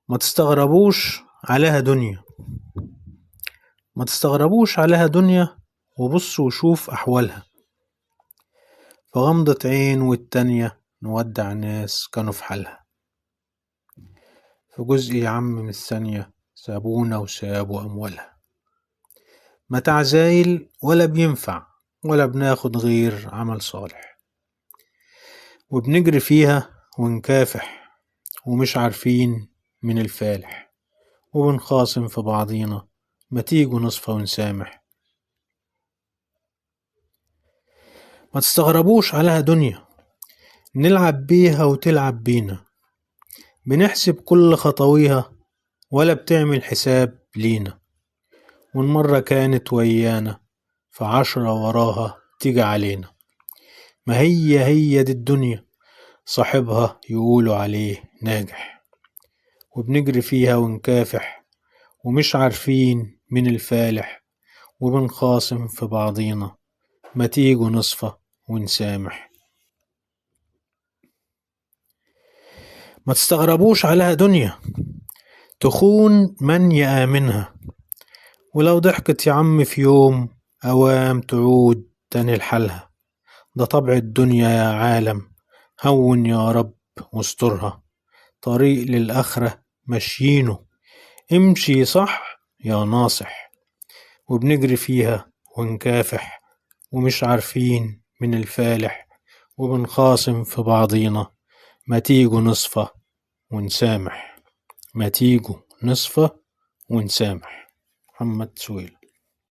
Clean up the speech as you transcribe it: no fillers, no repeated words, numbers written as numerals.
ما تستغربوش عليها دنيا، ما تستغربوش عليها دنيا، وبص وشوف أحوالها. في غمضة عين والتانية نودع ناس كانوا في حالها. في جزء يا عم من الثانية سابونا وسابوا أموالها. متاع زايل ولا بينفع ولا بناخد غير عمل صالح، وبنجري فيها ونكافح ومش عارفين من الفالح، وبنخاصم في بعضينا ما تيجوا نصفى ونسامح. ما تستغربوش عليها دنيا، نلعب بيها وتلعب بينا، بنحسب كل خطويها ولا بتعمل حساب لينا. والمرة كانت ويانا ف10 وراها تيجي علينا. ما هي دي الدنيا، صاحبها يقولوا عليه ناجح، وبنجري فيها ونكافح ومش عارفين من الفالح، وبنخاصم في بعضينا ما تيجوا نصفى ونسامح. ما تستغربوش عليها دنيا، تخون من يآمنها، ولو ضحكت يا عم في يوم أوام تعود تاني لحالها. ده طبع الدنيا يا عالم، هون يا رب واسترها، طريق للآخرة ماشيينه، امشي صح يا ناصح. وبنجري فيها ونكافح ومش عارفين من الفالح، وبنخاصم في بعضينا ما تيجوا نصفى ونسامح. ما تيجوا نصفى ونسامح. محمد سويل.